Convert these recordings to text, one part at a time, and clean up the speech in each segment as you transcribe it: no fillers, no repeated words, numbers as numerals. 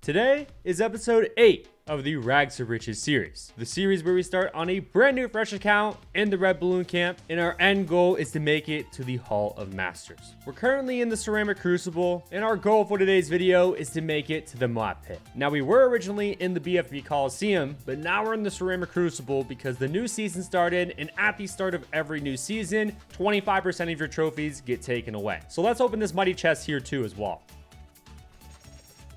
Today is episode 8 of the Rags to Riches series. The series where we start on a brand new fresh account in the Red Balloon camp, and our end goal is to make it to the Hall of Masters. We're currently in the Ceramic Crucible, and our goal for today's video is to make it to the Moab Pit. Now, we were originally in the BFB Coliseum, but now we're in the Ceramic Crucible because the new season started, and at the start of every new season, 25% of your trophies get taken away. So let's open this mighty chest here too as well.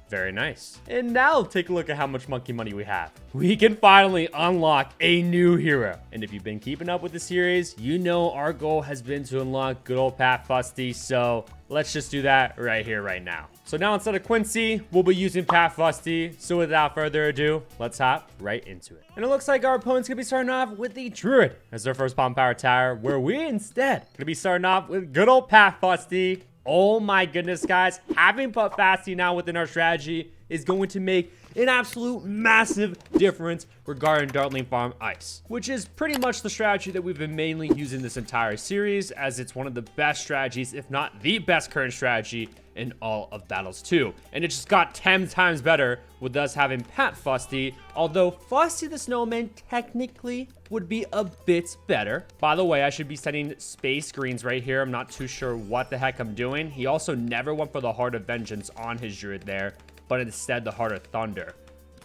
Very nice. And now take a look at how much monkey money we have. We can finally unlock a new hero. And if you've been keeping up with the series, you know our goal has been to unlock good old Pat Fusty. So let's just do that right here, right now. So now instead of Quincy, we'll be using Pat Fusty. So without further ado, let's hop right into it. And it looks like our opponent's gonna be starting off with the Druid as their first bomb power tower, where we instead gonna be starting off with good old Pat Fusty. Oh my goodness, guys, having Pat Fusty now within our strategy is going to make an absolute massive difference regarding Dartling Farm Ice, which is pretty much the strategy that we've been mainly using this entire series, as it's one of the best strategies, if not the best current strategy in all of Battles 2. And it just got 10 times better with us having Pat Fusty, although Fusty the Snowman technically would be a bit better. By the way, I should be setting space greens right here. I'm not too sure what the heck I'm doing. He also never went for the Heart of Vengeance on his Druid there, but instead the Heart of Thunder.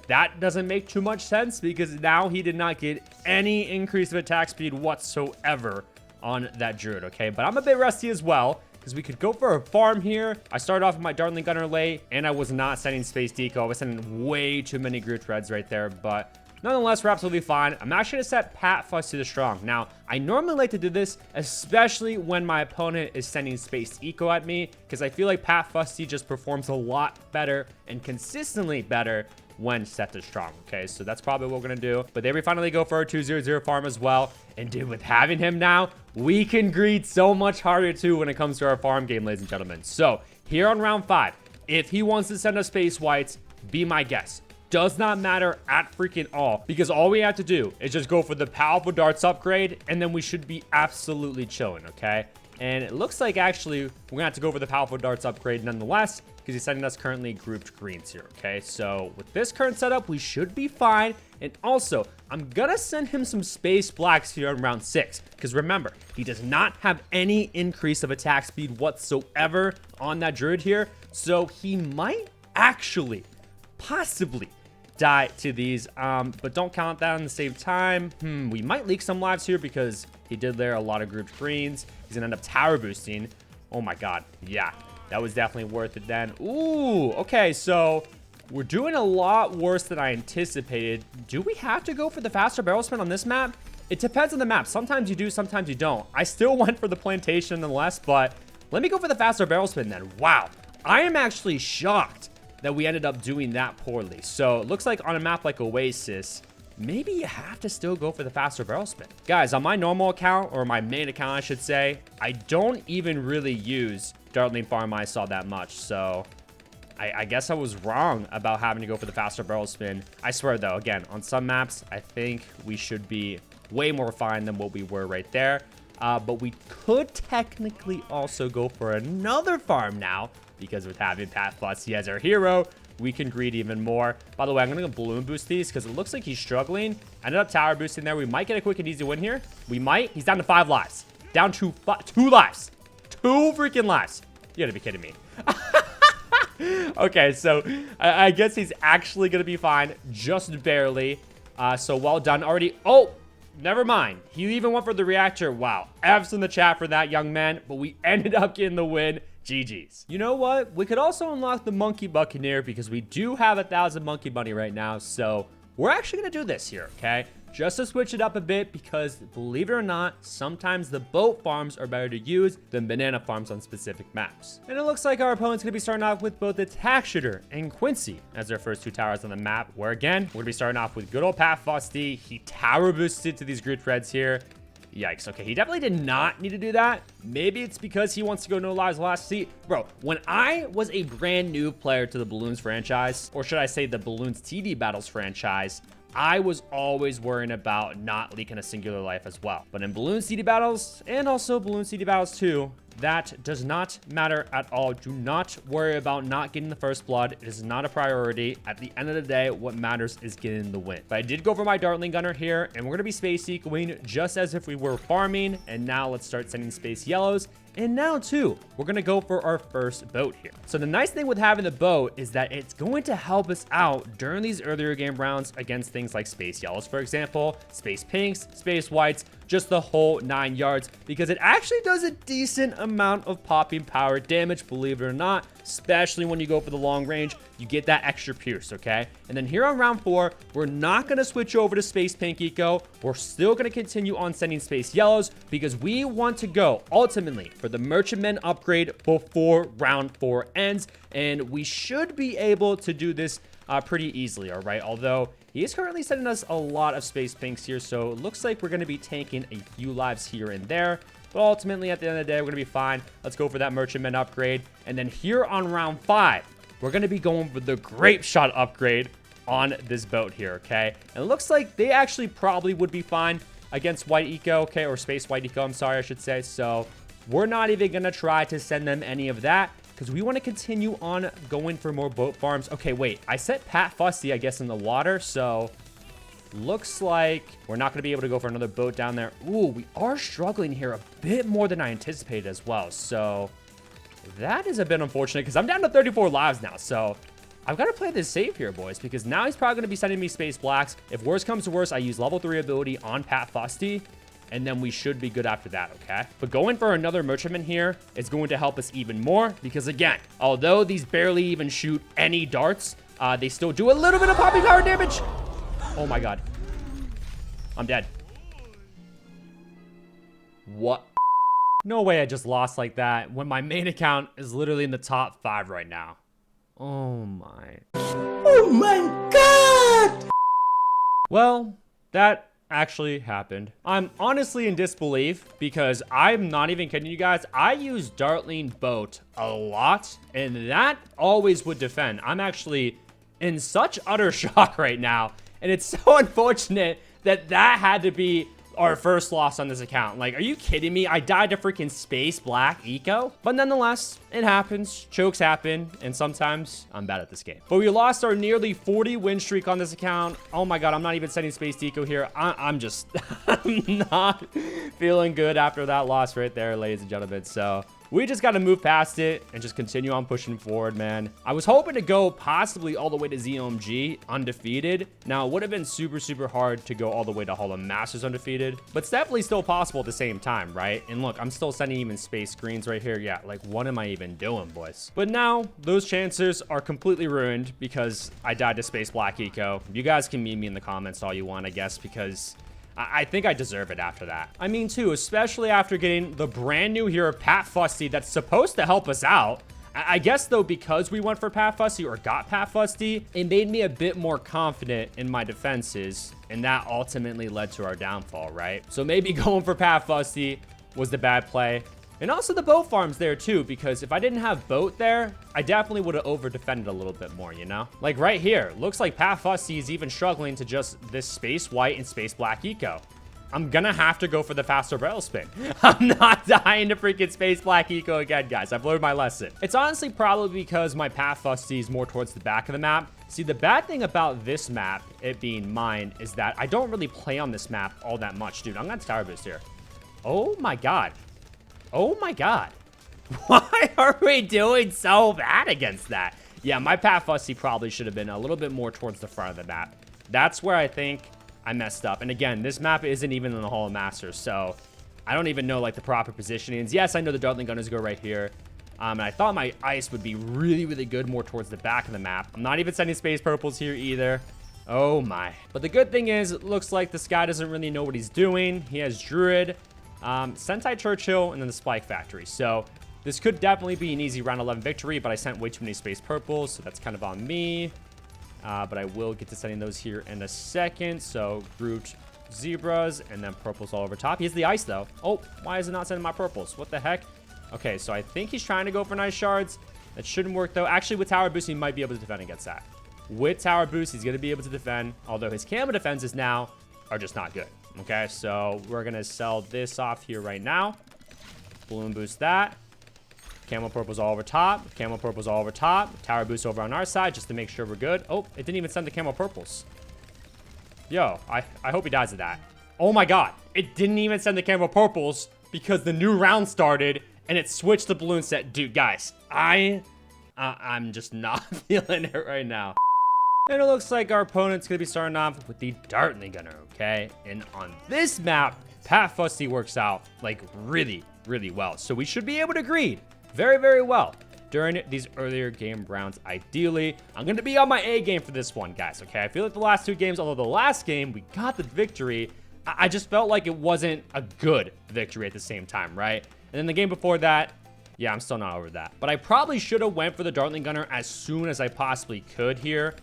That doesn't make too much sense because now he did not get any increase of attack speed whatsoever on that Druid, okay? But I'm a bit rusty as well, because we could go for a farm here. I started off with my Dartling Gunner late, and I was not sending Space Deco. I was sending way too many Groot Threads right there, but nonetheless, we're absolutely fine. I'm actually going to set Pat Fusty the Strong. Now, I normally like to do this, especially when my opponent is sending Space Eco at me, because I feel like Pat Fusty just performs a lot better and consistently better when set to strong, okay? So that's probably what we're gonna do. But there we finally go for our 2-0-0 farm as well. And dude, with having him now, we can greed so much harder too when it comes to our farm game, ladies and gentlemen. So here on round 5, if he wants to send us Space Whites, be my guest. Does not matter at freaking all, because all we have to do is just go for the Powerful Darts upgrade, and then we should be absolutely chilling, okay? And it looks like actually we're gonna have to go for the Powerful Darts upgrade nonetheless, because he's sending us currently grouped greens here, okay? So with this current setup, we should be fine. And also, I'm gonna send him some Space Blacks here in round 6, because remember, he does not have any increase of attack speed whatsoever on that Druid here. So he might actually, possibly, die to these, but don't count that on the same time. We might leak some lives here because he did layer a lot of grouped greens. He's gonna end up tower boosting. Oh my god, yeah, that was definitely worth it then. Ooh, okay, so we're doing a lot worse than I anticipated. Do we have to go for the faster barrel spin on this map? It depends on the map. Sometimes you do, sometimes you don't. I still went for the plantation nonetheless, but let me go for the faster barrel spin then. Wow, I am actually shocked that we ended up doing that poorly. So it looks like on a map like Oasis, maybe you have to still go for the faster barrel spin. Guys, on my normal account, or my main account, I should say, I don't even really use Dartling Farm Ice all that much. So I guess I was wrong about having to go for the faster barrel spin. I swear though, again, on some maps, I think we should be way more refined than what we were right there. But we could technically also go for another farm now, because with having Pat Fusty as our hero, we can greed even more. By the way, I'm gonna balloon boost these because it looks like he's struggling. Ended up tower boosting there. We might get a quick and easy win here. We might. He's down to 5 lives. Down to 2 lives. 2 freaking lives. You gotta be kidding me. Okay, so I guess he's actually gonna be fine, just barely. So well done already. Oh, never mind. He even went for the reactor. Wow. F's in the chat for that, young man. But we ended up getting the win. GG's. You know what? We could also unlock the Monkey Buccaneer because we do have 1,000 monkey money right now. So we're actually going to do this here, okay? Just to switch it up a bit because, believe it or not, sometimes the boat farms are better to use than banana farms on specific maps. And it looks like our opponent's going to be starting off with both the Tack Shooter and Quincy as their first 2 towers on the map, where again, we're going to be starting off with good old Pat Fusty. He tower boosted to these Groot Threads here. Yikes. Okay, he definitely did not need to do that. Maybe it's because he wants to go no lives last. See, bro, when I was a brand new player to the Bloons franchise, or should I say the Bloons TD Battles franchise, I was always worrying about not leaking a singular life as well. But in Bloons TD Battles, and also Bloons TD Battles 2, that does not matter at all. Do not worry about not getting the first blood. It is not a priority. At the end of the day, what matters is getting the win. But I did go for my Dartling Gunner here, and we're going to be space ecoing just as if we were farming. And now let's start sending space yellows. And now, too, we're going to go for our first boat here. So the nice thing with having the boat is that it's going to help us out during these earlier game rounds against things like space yellows, for example, space pinks, space whites, just the whole 9 yards, because it actually does a decent amount of popping power damage, believe it or not, especially when you go for the long range. You get that extra pierce, okay? And then here on round 4, we're not going to switch over to space pink eco. We're still going to continue on sending space yellows because we want to go ultimately for the merchantman upgrade before round 4 ends, and we should be able to do this pretty easily, all right? Although he is currently sending us a lot of space pinks here, so it looks like we're going to be tanking a few lives here and there. But ultimately, at the end of the day, we're going to be fine. Let's go for that merchantman upgrade. And then here on round 5, we're going to be going for the grape shot upgrade on this boat here, okay? And it looks like they actually probably would be fine against white eco, okay? Or space white eco, I'm sorry, I should say. So we're not even going to try to send them any of that because we want to continue on going for more boat farms. Okay, wait. I set Pat Fusty, I guess, in the water, so looks like we're not going to be able to go for another boat down there. Ooh, we are struggling here a bit more than I anticipated as well. So that is a bit unfortunate because I'm down to 34 lives now. So I've got to play this safe here, boys, because now he's probably going to be sending me space blacks. If worse comes to worse, I use level 3 ability on Pat Fusty, and then we should be good after that, okay? But going for another merchantman here is going to help us even more because, again, although these barely even shoot any darts, they still do a little bit of popping power damage. Oh my god. I'm dead. What? No way I just lost like that when my main account is literally in the top 5 right now. Oh my. Oh my god! Well, that actually happened. I'm honestly in disbelief because I'm not even kidding you guys. I use Dartling boat a lot and that always would defend. I'm actually in such utter shock right now. And it's so unfortunate that that had to be our first loss on this account. Like, are you kidding me? I died to freaking space black eco. But nonetheless, it happens. Chokes happen. And sometimes I'm bad at this game. But we lost our nearly 40 win streak on this account. Oh my god, I'm not even sending space eco here. I'm just, I'm not feeling good after that loss right there, ladies and gentlemen. So we just got to move past it and just continue on pushing forward, man. I was hoping to go possibly all the way to ZOMG undefeated. Now, it would have been super, super hard to go all the way to Hall of Masters undefeated, but it's definitely still possible at the same time, right? And look, I'm still sending even space screens right here. Yeah, like, what am I even doing, boys? But now, those chances are completely ruined because I died to space black eco. You guys can meme me in the comments all you want, I guess, because I think I deserve it after that. I mean, too, especially after getting the brand new hero, Pat Fusty, that's supposed to help us out. I guess, though, because we went for Pat Fusty or got Pat Fusty, it made me a bit more confident in my defenses, and that ultimately led to our downfall, right? So maybe going for Pat Fusty was the bad play. And also the boat farms there too, because if I didn't have boat there, I definitely would have over-defended a little bit more, you know? Like right here, looks like Pat Fusty is even struggling to just this space white and space black eco. I'm gonna have to go for the faster barrel spin. I'm not dying to freaking space black eco again, guys. I've learned my lesson. It's honestly probably because my Pat Fusty is more towards the back of the map. See, the bad thing about this map, it being mine, is that I don't really play on this map all that much. Dude, I'm gonna tower boost here. Oh my god. Oh my god. Why are we doing so bad against that? Yeah, my Pat Fusty probably should have been a little bit more towards the front of the map. That's where I think I messed up. And again, this map isn't even in the Hall of Masters, so I don't even know like the proper positionings. Yes, I know the Dartling Gunners go right here. And I thought my ice would be really, really good more towards the back of the map. I'm not even sending space purples here either. Oh my. But the good thing is, it looks like this guy doesn't really know what he's doing. He has Druid, Sentai Churchill, and then the Spike Factory. So this could definitely be an easy round 11 victory, but I sent way too many space purples, so that's kind of on me. But I will get to sending those here in a second. So Groot, zebras, and then purples all over top. He has the ice though. Oh, why is it not sending my purples? What the heck? Okay, so I think he's trying to go for nice shards. That shouldn't work though. Actually, with tower boost, he might be able to defend against that. With tower boost, he's going to be able to defend, although his camo defenses now are just not good. Okay, so we're going to sell this off here right now. Balloon boost that. Camo purple's all over top. Camo purple's all over top. Tower boost over on our side just to make sure we're good. Oh, it didn't even send the camo purples. Yo, I hope he dies of that. Oh my god. It didn't even send the camo purples because the new round started and it switched the balloon set. Dude, guys, I'm just not feeling it right now. And it looks like our opponent's gonna be starting off with the Dartling Gunner, okay? And on this map, Pat Fusty works out like really, really well. So we should be able to greed very, very well during these earlier game rounds. Ideally, I'm gonna be on my A game for this one, guys, okay? I feel like the last two games, although the last game we got the victory, I just felt like it wasn't a good victory at the same time, right? And then the game before that, yeah, I'm still not over that. But I probably should have went for the Dartling Gunner as soon as I possibly could here.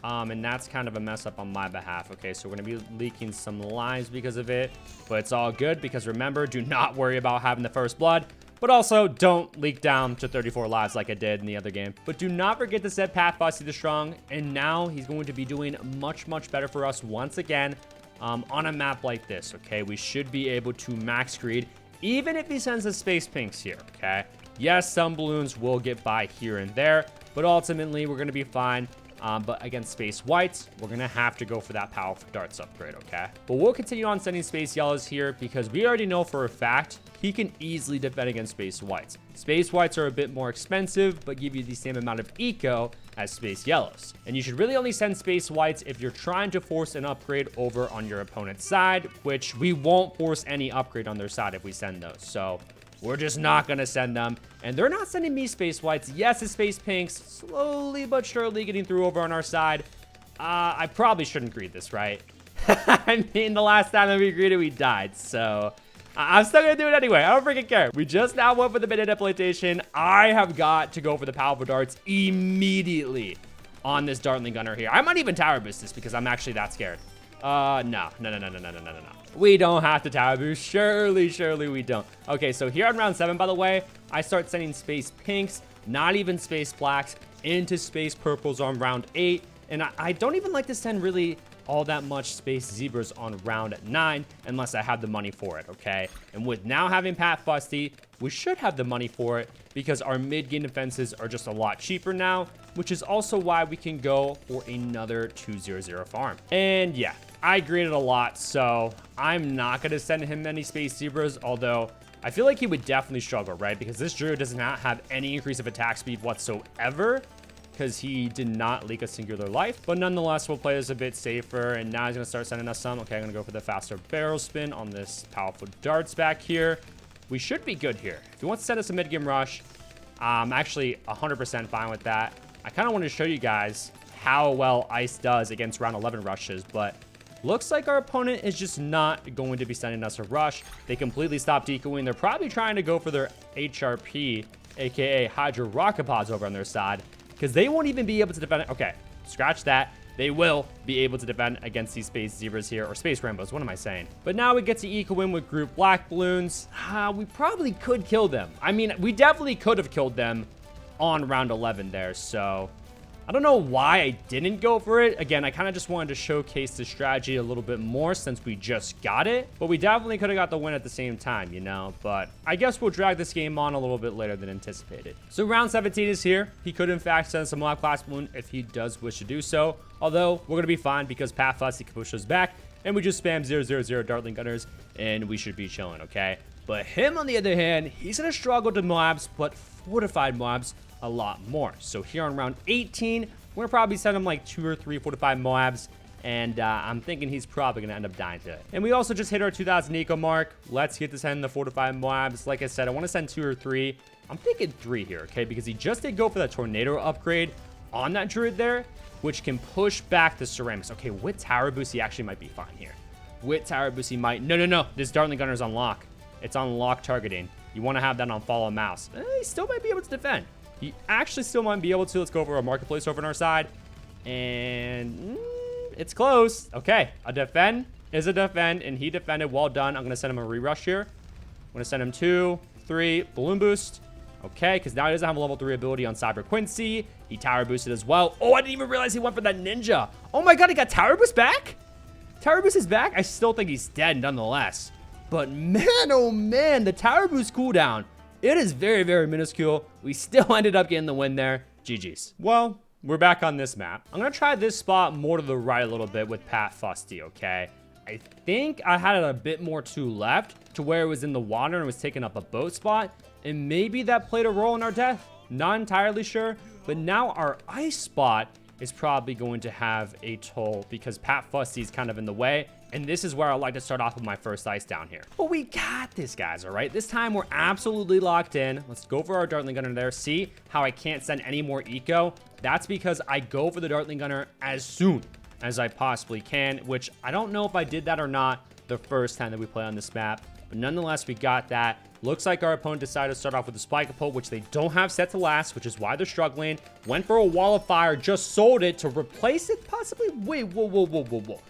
And that's kind of a mess up on my behalf. Okay, so we're gonna be leaking some lives because of it, but it's all good because remember, do not worry about having the first blood, but also don't leak down to 34 lives like I did in the other game. But do not forget to set Pat Fusty the strong, and now he's going to be doing much, much better for us once again on a map like this, okay? We should be able to max greed, even if he sends the space pinks here, okay? Yes, some balloons will get by here and there, but ultimately we're gonna be fine. But against space whites, we're gonna have to go for that powerful darts upgrade, okay? But we'll continue on sending space yellows here because we already know for a fact he can easily defend against space whites. Space whites are a bit more expensive, but give you the same amount of eco as space yellows. And you should really only send space whites if you're trying to force an upgrade over on your opponent's side, which we won't force any upgrade on their side if we send those. So we're just not gonna send them. And they're not sending me space whites. Yes, it's space pinks, slowly but surely getting through over on our side. I probably shouldn't greed this, right? I mean, the last time that we greeted, we died. So I'm still gonna do it anyway. I don't freaking care. We just now went for the mid implementation. I have got to go for the powerful darts immediately on this Dartling Gunner here. I might even tower boost this because I'm actually that scared. No. We don't have to tower boost. Surely we don't. Okay, so here on round 7, by the way, I start sending space pinks, not even space blacks, into space purples on round 8. And I don't even like to send really all that much space zebras on round 9 unless I have the money for it, okay? And with now having Pat Fusty, we should have the money for it because our mid-game defenses are just a lot cheaper now, which is also why we can go for another 2-0-0 farm. And yeah, I graded a lot, so I'm not going to send him any space zebras, although I feel like he would definitely struggle, right? Because this Druid does not have any increase of attack speed whatsoever because he did not leak a singular life. But nonetheless, we'll play this a bit safer, and now he's going to start sending us some. Okay, I'm going to go for the faster barrel spin on this powerful darts back here. We should be good here. If he wants to send us a mid-game rush, I'm actually 100% fine with that. I kind of want to show you guys how well Ice does against round 11 rushes, but looks like our opponent is just not going to be sending us a rush. They completely stopped decoying. They're probably trying to go for their HRP, aka Hydro Rocket Pods over on their side, because they won't even be able to defend it. Okay, scratch that. They will be able to defend against these space zebras here, or space rainbows. What am I saying? But now we get to eco in with group black balloons. We probably could kill them. I mean, we definitely could have killed them on round 11 there, so I don't know why I didn't go for it. Again, I kind of just wanted to showcase the strategy a little bit more since we just got it, but we definitely could have got the win at the same time, you know, but I guess we'll drag this game on a little bit later than anticipated. So round 17 is here. He could in fact send some Moab class balloon if he does wish to do so, although we're going to be fine because Pat Fusty can push us back and we just spam 0-0-0 Dartling Gunners and we should be chilling, okay? But him, on the other hand, he's going to struggle to Moabs, but fortified Moabs a lot more. So here on round 18, we're gonna probably send him like 2 or 3 fortified Moabs, and I'm thinking he's probably gonna end up dying to it. And we also just hit our 2,000 eco mark. Let's get to send the fortified Moabs. Like I said, I want to send 2 or 3. I'm thinking 3 here, okay? Because he just did go for that tornado upgrade on that druid there, which can push back the ceramics. Okay, with tower boost, he actually might be fine here. With tower boost, he might. No. This Dartling Gunner's on lock. It's on lock targeting. You want to have that on follow mouse. He still might be able to defend. He actually still might be able to. Let's go over a marketplace over on our side. And it's close. Okay, a defend is a defend, and he defended. Well done. I'm going to send him a re-rush here. I'm going to send him 2, 3, balloon boost. Okay, because now he doesn't have a level 3 ability on Cyber Quincy. He tower boosted as well. Oh, I didn't even realize he went for that ninja. Oh my god, he got tower boost back? Tower boost is back? I still think he's dead nonetheless. But man, oh man, the tower boost cooldown It is very, very minuscule. We still ended up getting the win there. GG's. Well, we're back on this map. I'm gonna try this spot more to the right a little bit with Pat Fusty, okay? I think I had it a bit more to left to where it was in the water and was taking up a boat spot. And maybe that played a role in our death. Not entirely sure. But now our ice spot is probably going to have a toll because Pat Fusty is kind of in the way. And this is where I like to start off with my first ice down here. But we got this, guys, all right? This time we're absolutely locked in. Let's go for our Dartling Gunner there. See how I can't send any more eco? That's because I go for the Dartling Gunner as soon as I possibly can, which I don't know if I did that or not the first time that we play on this map. But nonetheless, we got that. Looks like our opponent decided to start off with a Spike Pole, which they don't have set to last, which is why they're struggling. Went for a Wall of Fire, just sold it to replace it, possibly. Wait, whoa.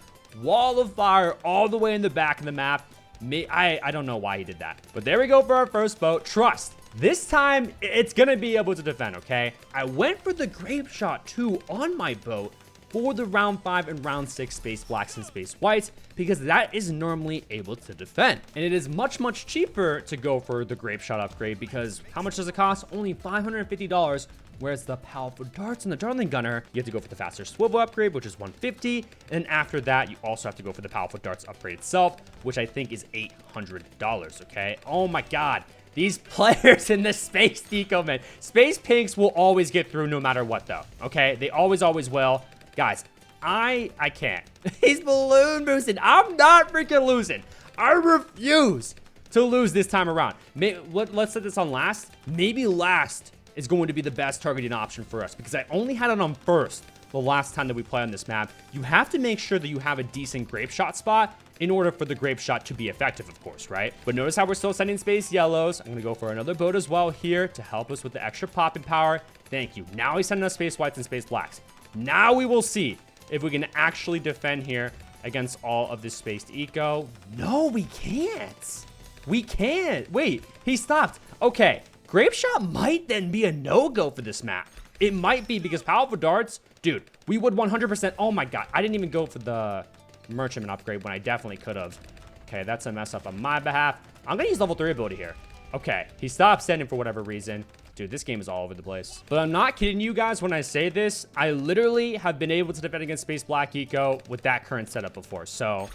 Wall of Fire all the way in the back of the map. I don't know why he did that. But there we go for our first boat. Trust. This time, it's going to be able to defend, okay? I went for the Grape Shot, too, on my boat for the round 5 and round 6 Space Blacks and Space Whites because that is normally able to defend. And it is much cheaper to go for the Grape Shot upgrade because how much does it cost? Only $550. Whereas the Powerful Darts and the Dartling Gunner, you have to go for the faster swivel upgrade, which is $150. And after that, you also have to go for the Powerful Darts upgrade itself, which I think is $800, okay? Oh my God. These players in the Space Deco, man. Space Pinks will always get through no matter what, though, okay? They always will. Guys, I can't. He's balloon boosted. I'm not freaking losing. I refuse to lose this time around. Let's set this on last. Maybe last is going to be the best targeting option for us because I only had it on first the last time that we play on this map. You have to make sure that you have a decent Grape Shot spot in order for the Grape Shot to be effective, of course, right? But notice how we're still sending Space Yellows. I'm going to go for another boat as well here to help us with the extra popping power. Thank you. Now he's sending us Space Whites and Space Blacks. Now we will see if we can actually defend here against all of this spaced eco. No, we can't. We can't. Wait, he stopped. Okay, Grape Shot might then be a no-go for this map. It might be because Powerful Darts, dude, we would 100%. Oh my God, I didn't even go for the Merchantman upgrade when I definitely could have. Okay, that's a mess up on my behalf. I'm going to use level 3 ability here. Okay, he stopped sending for whatever reason. Dude, this game is all over the place. But I'm not kidding you guys when I say this. I literally have been able to defend against Space Black Eco with that current setup before. So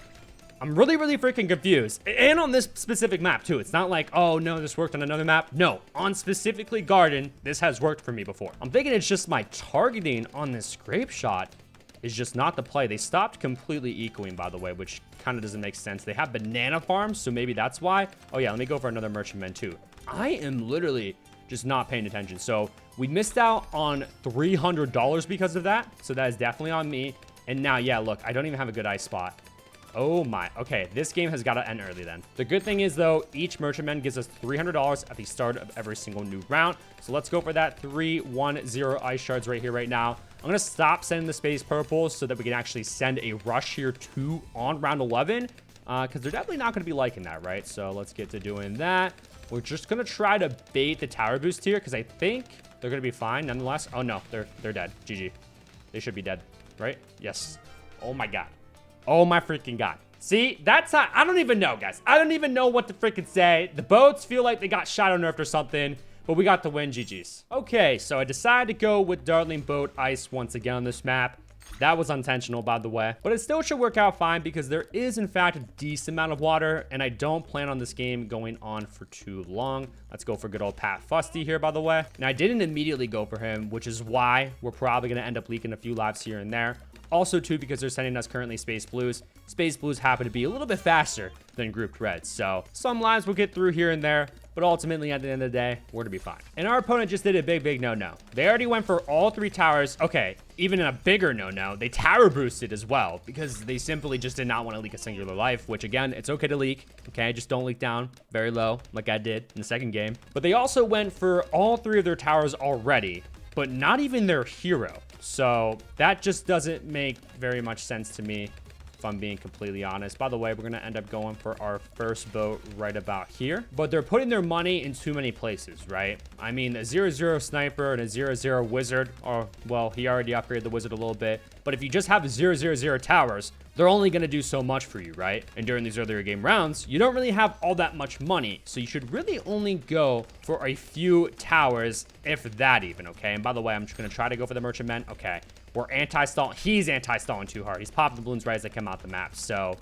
I'm really freaking confused. And on this specific map too. It's not like, oh no, this worked on another map. No, on specifically Garden, this has worked for me before. I'm thinking it's just my targeting on this Grape Shot is just not the play. They stopped completely ecoing, by the way, which kind of doesn't make sense. They have banana farms, so maybe that's why. Oh yeah, let me go for another Merchantman too. I am literally just not paying attention. So we missed out on $300 because of that. So that is definitely on me. And now, yeah, look, I don't even have a good ice spot. Oh my. Okay, this game has got to end early then. The good thing is, though, each Merchantman gives us $300 at the start of every single new round. So let's go for that 3-1-0 ice shards right here, right now. I'm going to stop sending the Space Purples so that we can actually send a rush here too on round 11. Because they're definitely not going to be liking that, right? So let's get to doing that. We're just going to try to bait the tower boost here because I think they're going to be fine nonetheless. Oh, no, they're dead. GG. They should be dead, right? Yes. Oh, my God. Oh, my freaking God. See, that's how, I don't even know, guys. I don't even know what to freaking say. The boats feel like they got shadow nerfed or something, but we got the win. GG's. Okay, so I decided to go with Dartling Boat Ice once again on this map. That was unintentional, by the way, but it still should work out fine because there is, in fact, a decent amount of water, and I don't plan on this game going on for too long. Let's go for good old Pat Fusty here, by the way. And I didn't immediately go for him, which is why we're probably going to end up leaking a few lives here and there. Also, too, because they're sending us currently Space Blues. Space Blues happen to be a little bit faster than Grouped Reds, so some lives will get through here and there, but ultimately, at the end of the day, we're to be fine. And our opponent just did a big no-no. They already went for all 3 towers. Okay, even in a bigger no-no, they tower boosted as well because they simply just did not want to leak a singular life, which again, it's okay to leak. Okay, just don't leak down very low like I did in the second game. But they also went for all 3 of their towers already, but not even their hero. So that just doesn't make very much sense to me, if I'm being completely honest. By the way, we're going to end up going for our first boat right about here. But they're putting their money in too many places, right? I mean, a 0-0 sniper and a 0-0 wizard, or, well, he already upgraded the wizard a little bit. But if you just have 0, 0, 0 towers, they're only going to do so much for you, right? And during these earlier game rounds, you don't really have all that much money. So you should really only go for a few towers, if that even, okay? And by the way, I'm just going to try to go for the merchantmen. Okay, we're anti-stalling. He's anti-stalling too hard. He's popping the balloons right as they come out the map. So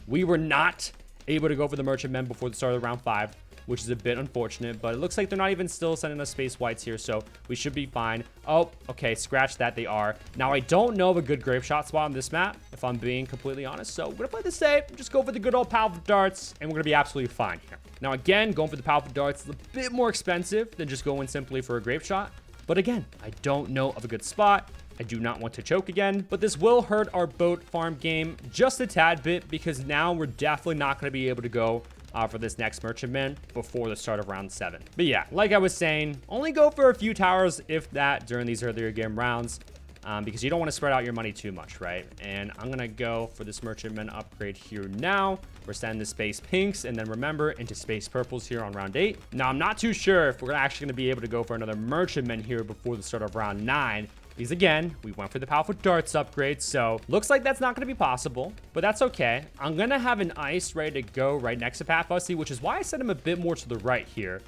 we were not able to go for the merchantmen before the start of round 5, which is a bit unfortunate, but it looks like they're not even still sending us space whites here, so we should be fine. Oh, okay, scratch that, they are. Now, I don't know of a good grave shot spot on this map, if I'm being completely honest, so we're gonna play this safe, just go for the good old powerful darts, and we're gonna be absolutely fine here. Now, again, going for the powerful darts is a bit more expensive than just going simply for a grave shot, but again, I don't know of a good spot. I do not want to choke again, but this will hurt our boat farm game just a tad bit, because now we're definitely not gonna be able to go for this next merchantman before the start of round 7. But yeah, like I was saying, only go for a few towers, if that, during these earlier game rounds, because you don't want to spread out your money too much, right? And I'm gonna go for this merchantman upgrade here now. We're sending the space pinks, and then remember, into space purples here on round 8. Now, I'm not too sure if we're actually gonna be able to go for another merchantman here before the start of round 9. Because again, we went for the powerful darts upgrade, so looks like that's not going to be possible, but that's okay. I'm going to have an ice ready to go right next to Pat Fusty, which is why I set him a bit more to the right here,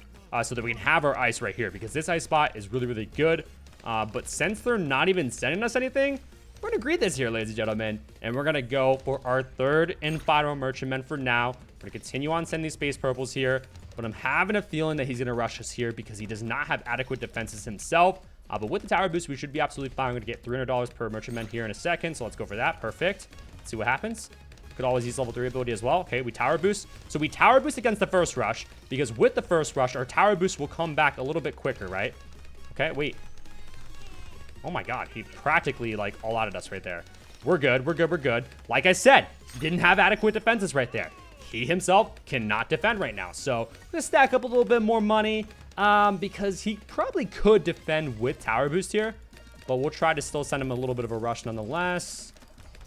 so that we can have our ice right here, because this ice spot is really, really good. But since they're not even sending us anything, we're going to greet this here, ladies and gentlemen, and we're going to go for our third and final merchantman for now. We're going to continue on sending these space purples here, but I'm having a feeling that he's going to rush us here because he does not have adequate defenses himself. But with the tower boost, we should be absolutely fine. We're going to get $300 per merchantman here in a second. So let's go for that. Perfect. Let's see what happens. Could always use level 3 ability as well. Okay, we tower boost. So we tower boost against the first rush, because with the first rush, our tower boost will come back a little bit quicker, right? Okay, wait. Oh my god, he practically, like, all-outed us right there. We're good, we're good, we're good. Like I said, didn't have adequate defenses right there. He himself cannot defend right now. So we're going to stack up a little bit more money. Because he probably could defend with tower boost here, but we'll try to still send him a little bit of a rush nonetheless.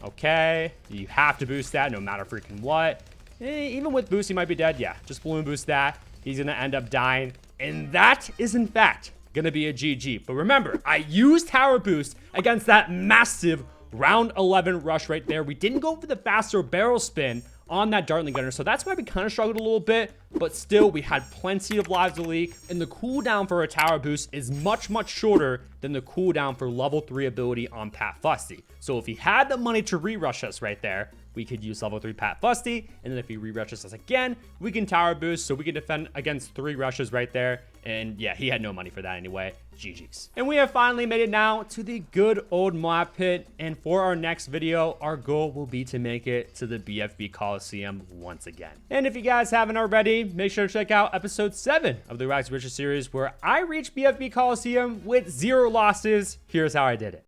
Okay, you have to boost that no matter freaking what. Even with boost, he might be dead. Yeah, just balloon boost that. He's gonna end up dying, and that is in fact gonna be a GG. But remember, I used tower boost against that massive round 11 rush right there. We didn't go for the faster barrel spin on that Dartling Gunner, so that's why we kind of struggled a little bit, but still, we had plenty of lives to leak, and the cooldown for a tower boost is much, much shorter than the cooldown for level 3 ability on Pat Fusty. So if he had the money to re-rush us right there, we could use level 3 Pat Fusty, and then if he re-rushes us again, we can tower boost, so we can defend against 3 rushes right there, and yeah, he had no money for that anyway. GG's. And we have finally made it now to the good old Moab Pit, and for our next video, our goal will be to make it to the BFB Coliseum once again. And if you guys haven't already, make sure to check out episode 7 of the Rags to Riches series, where I reached BFB Coliseum with 0 losses. Here's how I did it.